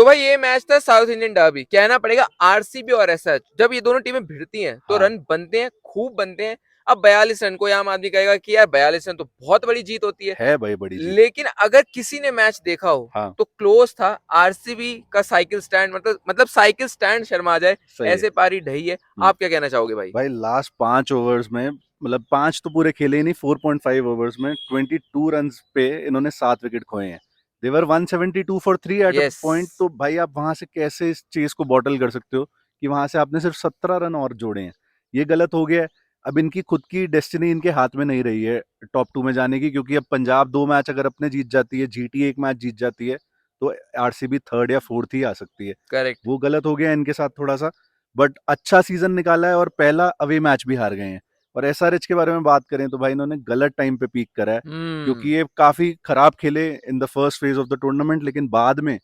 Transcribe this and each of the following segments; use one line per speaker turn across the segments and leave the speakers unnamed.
तो भाई ये मैच था साउथ इंडियन डर्बी, कहना पड़ेगा आरसीबी और एसएच जब ये दोनों टीमें भिड़ती हैं तो
हाँ
रन बनते हैं, खूब बनते हैं। अब 42 रन को आम आदमी कहेगा कि यार 42 रन तो बहुत बड़ी जीत होती है,
है भाई बड़ी जीत।
लेकिन अगर किसी ने मैच देखा हो
हाँ
तो क्लोज था। आरसीबी का साइकिल स्टैंड मतलब साइकिल स्टैंड शर्मा आ जाए,
सही है।
ऐसे पारी ढही है।
हम्म।
आप क्या कहना चाहोगे भाई?
भाई लास्ट 5 ओवर्स में, मतलब 5 तो पूरे खेले ही नहीं, 4.5 ओवर्स में 22 रन पे इन्होंने 7 विकेट खोए हैं। देवर 172 for 3 at a
yes,
point. तो भाई आप वहां से कैसे इस चीज को बॉटल कर सकते हो कि वहां से आपने सिर्फ 17 रन और जोड़े हैं? ये गलत हो गया है। अब इनकी खुद की डेस्टिनी इनके हाथ में नहीं रही है टॉप 2 में जाने की, क्योंकि अब पंजाब 2 मैच अगर अपने जीत जाती है, जीटी 1 मैच जीत जाती है, तो आरसीबी थर्ड या फोर्थ ही आ सकती है।
करेक्ट।
वो गलत हो गया इनके साथ थोड़ा सा। बट अच्छा सीजन निकाला है और पहला अवे मैच भी हार गए हैं। और एसआरएच के बारे में बात करें तो भाई इन्होंने गलत टाइम पे पीक करा है, क्योंकि ये काफी खराब खेले in the first phase of the tournament, लेकिन बाद में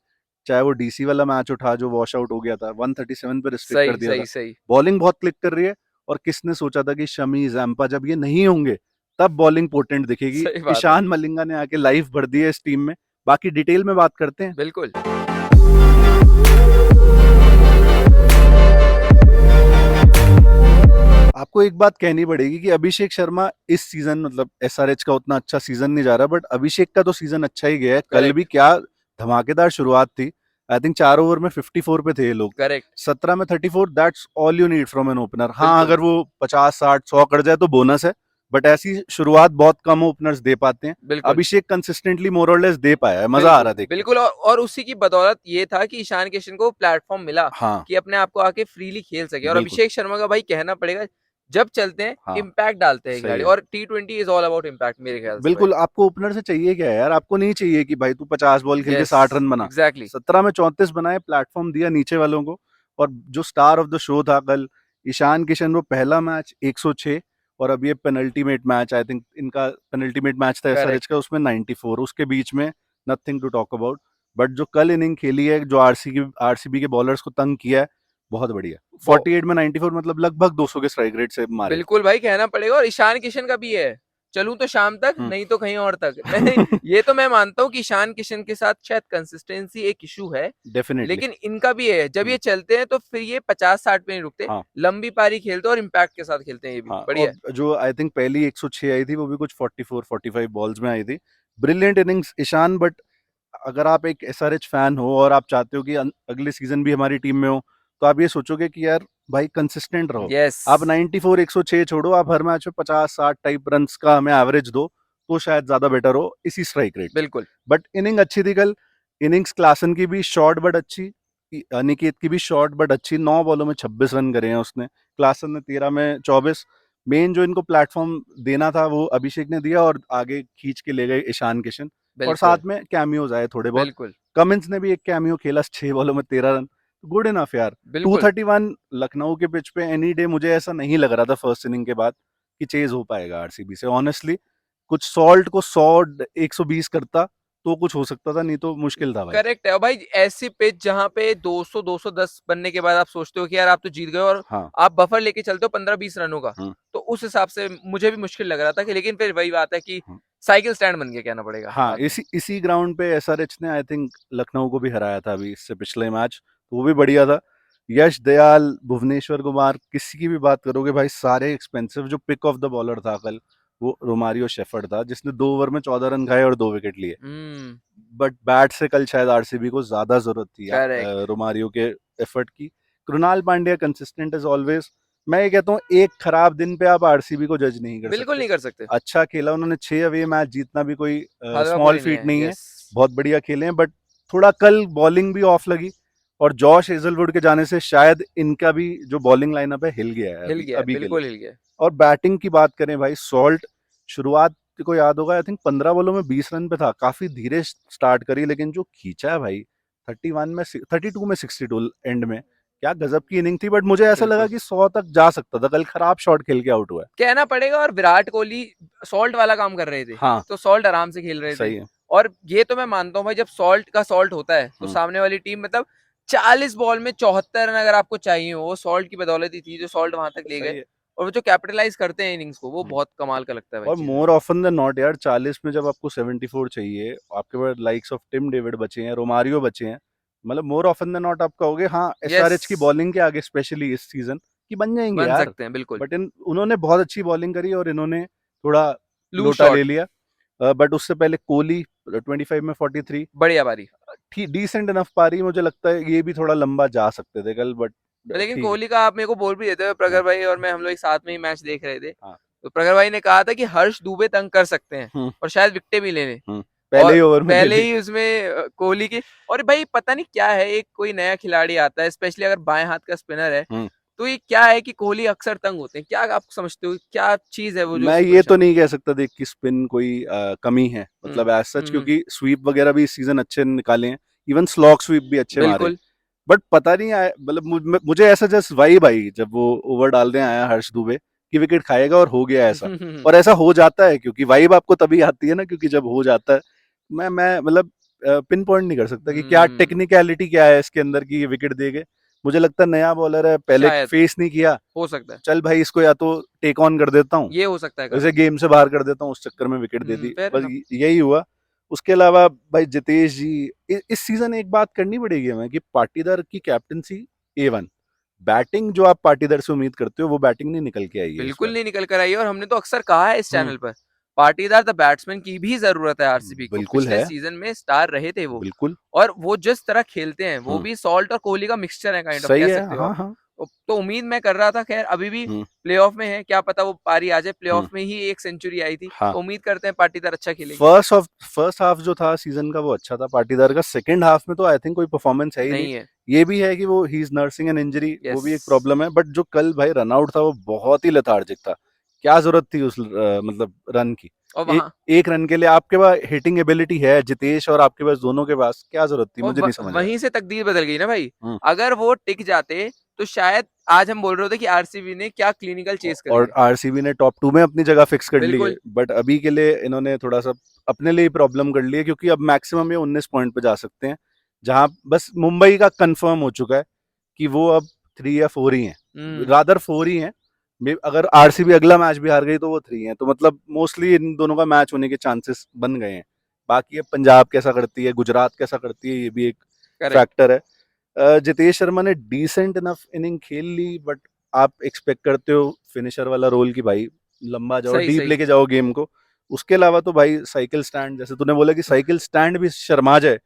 चाहे वो डीसी वाला मैच उठा जो वॉश आउट हो गया था, 137 पे रिस्ट्रिक्ट कर
सही
दिया था।
सही सही।
बॉलिंग बहुत क्लिक कर रही है। और किसने सोचा था कि शमी जैम्पा जब ये नहीं होंगे तब बॉलिंग पोटेंट दिखेगी।
सही बात है।
ईशान मलिंगा ने आके लाइफ भर दी है इस टीम में। बाकी डिटेल में बात करते हैं।
बिल्कुल।
आपको एक बात कहनी पड़ेगी कि अभिषेक शर्मा इस सीजन, मतलब एसआरएच का उतना अच्छा सीजन नहीं जा रहा, बट अभिषेक का तो सीजन अच्छा ही गया है। कल भी
करेक्ट
क्या धमाकेदार शुरुआत थी। आई थिंक 4 ओवर में 54 पे थे ये लोग।
करेक्ट।
17 में 34, that's all you need from an opener. हाँ,
बिल्कुल
अगर वो 50 60 100 कर जाए तो बोनस है, बट ऐसी शुरुआत बहुत कम ओपनर्स दे पाते हैं।
बिल्कुल।
अभिषेक कंसिस्टेंटली मोर और लेस दे पाया है, मजा आ रहा
बिल्कुल
है देख के।
बिल्कुल। और उसी की बदौलत ये था कि ईशान किशन को प्लेटफॉर्म मिला
हाँ
कि अपने आप को आके फ्रीली खेल सके। और
बिल्कुल।
अभिषेक शर्मा का भाई कहना पड़ेगा, जब चलते हैं
हाँ
इम्पैक्ट डालते हैं
सही
खिलाड़ी।
है।
और T20 is all about impact मेरे ख्याल से भाई।
बिल्कुल, आपको ओपनर से चाहिए क्या है यार? आपको नहीं चाहिए कि भाई तू 50 बॉल खेल के
यस
60 रन बना।
एग्जैक्टली।
17 में 34 बनाए, प्लेटफॉर्म दिया नीचे वालों को। और जो स्टार ऑफ द शो था कल, ईशान किशन, वो पहला मैच 106, और अब ये पेनल्टीमेट मैच, आई थिंक इनका पेनल्टीमेट मैच था एसआरएच
करेक्ट।
का, उसमें 94, उसके बीच में nothing to talk about. But जो कल इनिंग खेली है, जो आरसीबी के बॉलर्स को तंग किया है, बहुत बढ़िया। 48 में 94 मतलब लगभग 200 के स्ट्राइक रेट से मारे।
बिल्कुल भाई कहना पड़ेगा। और ईशान किशन का भी है, चलूं तो शाम तक
हम्म।
नहीं तो कहीं और तक। मैं ये तो मैं मानता हूँ कि ईशान किशन के साथ शायद कंसिस्टेंसी एक इशू है,
डेफिनेटली।
लेकिन इनका भी है। जब ये चलते हैं तो फिर ये 50-60 पे नहीं रुकते,
हाँ
लंबी पारी खेलते हैं और इम्पैक्ट के साथ खेलते हैं। ये भी
हाँ।
बढ़िया
और जो आई थिंक पहली 106 आई थी, वो भी कुछ 44 45 बॉल्स में आई थी। Brilliant innings Ishan. बट अगर आप एक एसआरएच फैन हो और आप चाहते हो कि अगले सीजन भी हमारी टीम में हो, तो आप ये सोचोगे कि यार भाई कंसिस्टेंट रहो।
है। यस
आप 94 106 छोड़ो, आप हर मैच में 50 60 टाइप रन का हमें एवरेज दो, तो शायद ज्यादा बेटर हो इसी स्ट्राइक रेट पे।
बिल्कुल।
बट इनिंग अच्छी थी कल। इनिंग्स क्लासन की भी शॉर्ट बट अच्छी, अनिकेत की भी शॉर्ट बट अच्छी। 9 बॉलों में 26 रन करे हैं उसने। क्लासन ने 13 में 24। मेन जो इनको प्लेटफॉर्म देना था वो अभिषेक ने दिया, और आगे खींच के ले गए ईशान किशन। और साथ
बिल्कुल
में कैमियोज आए थोड़े बहुत।
बिल्कुल
कमिंस ने भी एक कैमियो खेला 6 बॉलों में 13 रन। गुड इनफ यार।
बिल्कुल।
231 लखनऊ के पिच पे एनी डे, मुझे ऐसा नहीं लग रहा था फर्स्ट इनिंग के बाद कि चेज हो पाएगा आरसीबी से, ऑनेस्टली। कुछ सॉल्ट को 100 120 करता तो कुछ हो सकता था, नहीं तो मुश्किल था भाई।
करेक्ट है। और भाई ऐसी पिच जहां पे 200 210 बनने के बाद आप सोचते हो कि यार आप तो जीत गए, और
हाँ।
आप बफर लेके चलते हो 15-20 रनों का,
हम्म।
तो उस हिसाब से मुझे भी मुश्किल लग रहा था कि, लेकिन फिर वही बात है कि
हम्म।
साइकिल स्टैंड बन गया, कहना पड़ेगा
हाँ,
बाद में।
इसी ग्राउंड पे एसआरएच ने आई थिंक लखनऊ को भी हराया था अभी इससे पिछले मैच, तो वो भी बढ़िया था। यश दयाल, भुवनेश्वर कुमार, किसी की भी बात करोगे भाई, सारे एक्सपेंसिव। जो पिक ऑफ द बॉलर था कल, वो रोमारियो शेफर्ड था, जिसने 2 ओवर में 14 रन खाए और 2 विकेट लिए।
हम्म।
बट बैट से कल शायद आरसीबी को ज्यादा जरूरत थी
करेक्ट।
रोमारियो के एफर्ट की। Krunal Pandya consistent as always. मैं ये कहता हूँ, एक खराब दिन पे आप आरसीबी को जज नहीं कर
बिल्कुल
सकते।
नहीं कर सकते।
अच्छा खेला उन्होंने, 6 अवे मैच जीतना भी कोई
हल्का
स्मॉल
फुल नहीं
फीट
है।
नहीं है।
यस।
बहुत बढ़िया खेले हैं, बट थोड़ा कल बॉलिंग भी ऑफ लगी। और जॉश हेजलवुड के जाने से शायद इनका भी जो बॉलिंग लाइनअप है हिल गया है
हिल
अभी
गया है,
अभी के लिए।
बिल्कुल हिल गया है।
और बैटिंग की बात करें भाई, सॉल्ट शुरुआत को याद होगा, आई थिंक 15 बॉलों में 20 रन पे था। काफी धीरे स्टार्ट करी, लेकिन जो खींचा है भाई, 31 में 32 में 62 एंड में, क्या गजब की इनिंग थी। बट मुझे ऐसा लगा
बिल्कुल
कि 100 तक जा सकता था। कल खराब शॉट खेल के आउट हुआ है।
कहना पड़ेगा। और विराट कोहली सॉल्ट वाला काम कर रहे थे,
हाँ
तो सॉल्ट आराम से खेल रहे थे।
सही है।
और ये तो मैं मानता हूँ भाई, जब सॉल्ट का सॉल्ट होता है तो
हम्म,
सामने वाली टीम मतलब 40 बॉल में 74 रन अगर आपको चाहिए हो, वो सॉल्ट की बदौलत ही थी जो सॉल्ट वहां तक ले
सही
गए।
है।
और वो जो कैपिटलाइज करते हैं इनिंग्स को, वो
हम्म।
बहुत कमाल का लगता है भाई
और
चीज में।
मोर ऑफन देन नॉट यार, 40 में जब आपको 74 चाहिए, आपके पास लाइक्स ऑफ टिम डेविड बचे हैं, रोमारियो बचे हैं, मतलब मोर ऑफन देन नॉट आप कहोगे हाँ
यस,
एसआरएच की बॉलिंग के आगे स्पेशली इस सीजन की बन जाएंगे
बन
यार,
सकते हैं बिल्कुल।
बट इन उन्होंने बहुत अच्छी बॉलिंग करी और इन्होंने थोड़ा
लूज
लोटा ले
शॉट,
लिया। बट उससे पहले कोहली 25 में 43
बढ़िया पारी।
ठीक डिसेंट इनफ पारी, मुझे लगता है ये भी थोड़ा लंबा जा सकते थे कल, बट
लेकिन
ठीक है।
कोहली का आप मेरे को बोल भी देते हो,
हाँ
प्रगर भाई और मैं हम लोग एक साथ में ही मैच देख रहे थे,
हाँ।
तो प्रगर भाई ने कहा था कि हर्ष दुबे तंग कर सकते हैं
हम्म
और शायद विकेटें भी ले लें,
हम्म। पहले
और
ही ओवर में ले
पहले
ली।
ही उसमें कोहली की। और भाई पता नहीं क्या है, एक कोई नया खिलाड़ी आता है, स्पेशली अगर बाएं हाथ का स्पिनर है,
हम्म।
तो ये क्या है कि कोहली अक्सर तंग होते हैं, क्या आप समझते हो क्या चीज है वो जो
मैं
उसकी
ये
पोजीशन
तो
में?
नहीं कह सकता देख कि स्पिन कोई कमी है,
हम्म
मतलब एज सच,
हम्म,
क्योंकि स्वीप वगैरह भी इस सीजन अच्छे निकाले हैं, इवन स्लॉग स्वीप भी अच्छे मारे।
बिल्कुल।
बट पता नहीं आया, मतलब मुझे ऐसा जस्ट वाइब आई जब वो ओवर डालने आया हर्ष दुबे कि विकेट खाएगा, और हो गया ऐसा। और ऐसा हो जाता है, क्योंकि वाइब आपको तभी आती है ना, क्योंकि जब हो जाता है। मैं मतलब पिन पॉइंट नहीं कर सकता कि क्या
हम्म,
टेक्निकलिटी क्या है इसके अंदर कि ये विकेट देगे। मुझे लगता है नया बॉलर है, पहले
शायद
फेस नहीं किया,
हो सकता है,
चल भाई इसको या तो टेक ऑन कर देता हूँ,
ये हो सकता है
इसे
काफी।
गेम से बाहर कर देता हूँ, उस चक्कर में विकेट दे दी,
फेयर
बस
इनफ।
यही हुआ। उसके अलावा भाई जितेश जी, इस सीजन एक बात करनी पड़ेगी हमें कि पाटीदार की कैप्टनसी A1, बैटिंग जो आप पाटीदार से उम्मीद करते हो वो बैटिंग नहीं निकल के आई है इस
बिल्कुल
बार।
नहीं निकल कर आई है, और हमने तो अक्सर कहा है इस
हम्म।
चैनल पर, पाटीदार द बैट्समैन की भी जरूरत है आरसीबी को,
बिल्कुल
पिछले
है।
सीजन में स्टार रहे थे वो।
बिल्कुल।
और वो जिस तरह खेलते हैं वो
हम्म।
भी सॉल्ट और कोहली का मिक्सचर है, काइंड ऑफ
सही
कह
है,
सकते हो आप।
हाँ हाँ।
तो उम्मीद मैं कर रहा था, खैर अभी भी
हम्म
प्लेऑफ में है, क्या पता वो पारी आ जाए,
हम्म।
प्लेऑफ में ही एक सेंचुरी आई थी,
हाँ।
तो उम्मीद करते हैं पाटीदार अच्छा खेलेंगे।
फर्स्ट हाफ जो था सीजन का वो अच्छा था पाटीदार का, सेकंड हाफ में तो आई थिंक कोई परफॉर्मेंस है ही नहीं।
नहीं है।
ये भी है कि वो he is nursing an injury, वो
यस।
भी एक प्रॉब्लम है, बट जो कल भाई रन आउट था वो बहुत ही लेथार्जिक था। क्या जरूरत थी उस मतलब रन की।
और वहां
एक रन के लिए आपके पास हिटिंग एबिलिटी है जितेश और आपके पास दोनों के पास, क्या जरूरत थी,
और
मुझे नहीं समझ आया।
वहीं से तकदीर बदल गई ना भाई।
हम्म।
अगर वो टिक जाते तो शायद आज हम बोल रहे होते कि आरसीबी ने क्या क्लिनिकल चेस कर
और
लिया।
आरसीबी ने टॉप 2 में अपनी जगह फिक्स कर ली है,
बिल्कुल।
बट अभी के लिए इन्होंने थोड़ा सा अपने लिए प्रॉब्लम कर ली है, क्योंकि अब मैक्सिमम ये 19 पॉइंट पे जा सकते हैं, जहां बस मुंबई का कंफर्म हो चुका है कि वो अब 3 या 4 ही हैं,
हम्म।
रादर 4 ही हैं। अगर आरसीबी अगला मैच भी हार गई तो वो 3 हैं, तो मतलब मोस्टली इन दोनों का मैच होने के चांसेस बन गए हैं। बाकी अब पंजाब कैसा करती है, गुजरात कैसा करती है, ये भी एक
करेक्ट।
फैक्टर है। जितेश शर्मा ने डिसेंट इनफ इनिंग खेल ली, बट आप एक्सपेक्ट करते हो फिनिशर वाला रोल की भाई लंबा जाओ,
सही
डीप
सही।
लेके जाओ गेम को। उसके अलावा तो भाई साइकिल स्टैंड, जैसे तूने बोला कि साइकिल स्टैंड भी शर्मा जाए,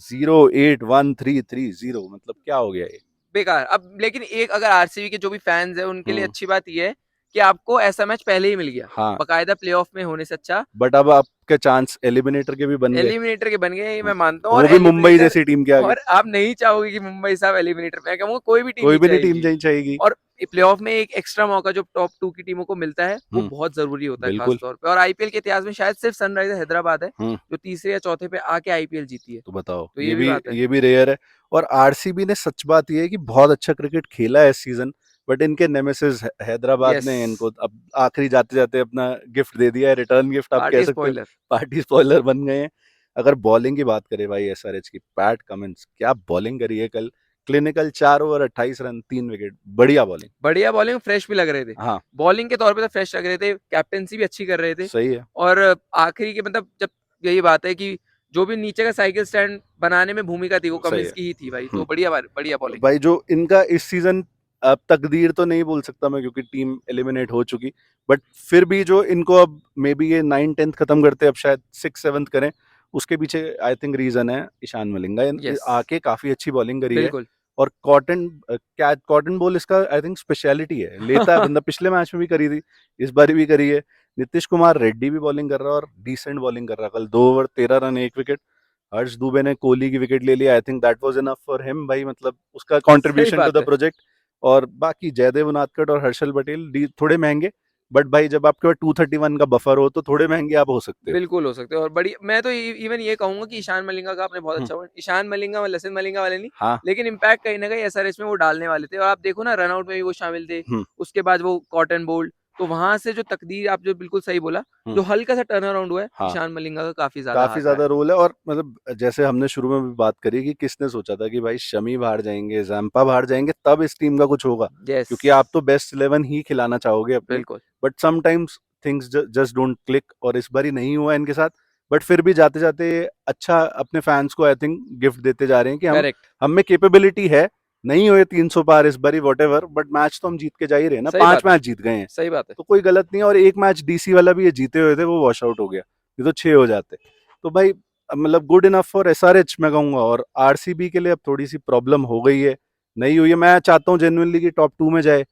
0, 8, 1, 3, 3, 0, मतलब क्या हो गया ये।
बेकार। अब लेकिन एक अगर आरसीबी के जो भी फैंस है उनके लिए
हम्म।
अच्छी बात यह है कि आपको ऐसा मैच पहले ही मिल गया,
हाँ,
बकायदा प्लेऑफ में होने से अच्छा।
बट अब आपके चांस एलिमिनेटर के भी बन गए।
एलिमिनेटर के बन गए, ये मैं
हाँ,
मानता हूँ, और
वो भी मुंबई
एलिमिनेटर।
जैसी टीम के आगे।
और आप नहीं चाहोगे कि मुंबई साहब एलिमिनेटर, मैं कहूंगा कोई भी टीम
कोई
नहीं
भी नहीं टीम
चाहेगी।
नहीं चाहिए।
और प्लेऑफ में एक एक्स्ट्रा मौका जो टॉप 2 की टीमों को मिलता है वो
हम्म।
बहुत जरूरी होता है खास
बिल्कुल।
तौर पे, और आईपीएल के इतिहास में शायद सिर्फ सनराइजर हैदराबाद है
हम्म।
जो तीसरे या चौथे पे आके आईपीएल जीती है,
तो बताओ,
तो ये भी बात है।
ये भी रेयर है। और आरसीबी ने, सच बात ये है कि बहुत अच्छा क्रिकेट खेला है इस सीजन, बट इनके नेमेसिस हैदराबाद
यस।
ने इनको अब आखिरी जाते जाते अपना गिफ्ट दे दिया है, रिटर्न गिफ्ट आप कह
पार्टी
सकते हो।
स्पॉइलर।
पार्टी स्पॉइलर बन गए हैं। अगर बॉलिंग की बात करें भाई एसआरएच की, पैट कमिंस क्या बॉलिंग करी है कल। क्लिनिकल 4 ओवर 28 रन 3 विकेट, बढ़िया बॉलिंग।
बढ़िया बॉलिंग, फ्रेश भी लग रहे थे,
हाँ।
बॉलिंग के तौर पे तो फ्रेश लग रहे थे, कैप्टेंसी भी अच्छी कर रहे थे।
सही है।
और आखिरी के मतलब जब यही बात है कि जो भी नीचे का साइकिल स्टैंड बनाने में भूमिका थी वो
सही
कमिंस
है।
की ही थी भाई,
हम्म।
तो बढ़िया बढ़िया बॉलिंग।
भाई जो इनका इस सीजन, अब तकदीर तो नहीं बोल सकता मैं क्योंकि टीम एलिमिनेट हो चुकी, बट फिर भी जो इनको अब मे बी ये 9-10 खत्म करते अब शायद 6-7 करें, उसके पीछे आई थिंक रीजन है ईशान मलिंगा।
यस।
आके काफी अच्छी बॉलिंग करी है।
बिल्कुल।
और कॉटन बॉल इसका आई थिंक स्पेशलिटी है, लेता है बंदा, पिछले मैच में भी करी थी, इस बार भी करी है। नीतीश कुमार रेड्डी भी बॉलिंग कर रहा है और डिसेंट बॉलिंग कर रहा है, कल 2 ओवर 13 रन 1 विकेट। हर्ष दुबे ने कोहली की विकेट ले लिया, I think that was enough for him भाई, मतलब उसका
सही
कंट्रीब्यूशन टू
बात
द
है।
प्रोजेक्ट। और बाकी जयदेव उनादकट और हर्षल पटेल थोड़े महंगे, बट भाई जब आपके पास 231 का बफर हो तो थोड़े महंगे आप हो सकते हो।
बिल्कुल हो सकते हैं, और बड़ी मैं तो इवन ये कहूंगा कि ईशान मलिंगा का आपने बहुत
हम्म,
अच्छा हुआ, ईशान मलिंगा और लसित मलिंगा वाले नहीं,
हाँ।
लेकिन इम्पैक्ट कहीं ना कहीं एसआरएच में वो डालने वाले थे, और आप देखो ना रनआउट में भी वो शामिल थे।
हम्म
उसके बाद वो कॉटन बोल्ड, तो वहां से जो तकदीर, आप जो बिल्कुल सही बोला,
हम्म।
जो हल्का सा टर्न अराउंड हुआ है,
हाँ,
ईशान मलिंगा का काफी ज्यादा
काफी
हाथ रहा
ज्यादा
है।
रोल है। और मतलब जैसे हमने शुरू में भी बात करी कि किसने सोचा था कि भाई शमी बाहर जाएंगे, जैम्पा बाहर जाएंगे तब इस टीम का कुछ होगा,
यस।
क्योंकि आप तो बेस्ट 11 ही खिलाना चाहोगे अपनी।
बिल्कुल।
But sometimes things just don't click, और इस बार ही नहीं हुआ इनके साथ। बट फिर भी जाते जाते अच्छा अपने फैंस को आई थिंक गिफ्ट देते जा रहे हैं कि
करेक्ट,
हम में कैपेबिलिटी है, नहीं हुए 300 पार इस बारी वॉटेवर, बट मैच तो हम जीत के जा ही रहे हैं ना,
सही
5
बात है,
मैच जीत गए हैं,
सही बात है।
तो कोई गलत नहीं है। और एक मैच डीसी वाला भी ये जीते हुए थे, वो वॉश आउट हो गया, ये तो 6 हो जाते। तो भाई मतलब गुड इनफ फॉर एसआरएच मैं कहूंगा। और आरसीबी के लिए अब थोड़ी सी प्रॉब्लम हो गई है, नहीं हुई है। मैं चाहता हूँ जेन्युइनली कि टॉप 2 में जाए,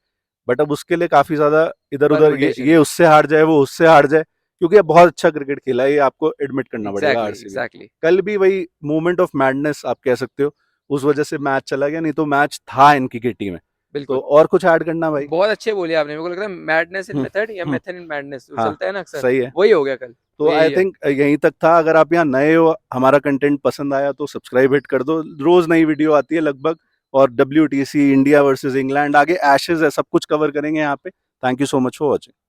बट अब उसके लिए काफी ज्यादा इधर उधर,
परमुटेशन,
ये उससे हार जाए, वो उससे हार जाए, क्योंकि अब बहुत अच्छा क्रिकेट खेला है, ये आपको एडमिट करना पड़ेगा
एग्जैक्टली,
आरसीबी ने।
एग्जैक्टली,
कल भी वही मोमेंट ऑफ मैडनेस आप कह सकते हो, उस वजह से मैच चला गया, नहीं तो मैच था इनकी किटी में। तो
बिल्कुल।
और कुछ ऐड करना भाई?
बहुत अच्छे बोले आपने, मेरे को लग रहा है मैडनेस इन
हम्म,
मेथड या
हम्म,
मेथड इन मैडनेस जो
हाँ
चलता है ना अक्सर,
सही है।
वही हो गया कल,
तो
तो
आई
यही है।
थिंक यहीं तक था। अगर आप यहाँ नए हो, हमारा कंटेंट पसंद आया तो सब्सक्राइब हिट कर दो, रोज नई वीडियो आती है लगभग। और WTC, इंडिया वर्सेस इंग्लैंड, आगे एशेज है, सब कुछ कवर करेंगे यहाँ पे। Thank you so much for watching.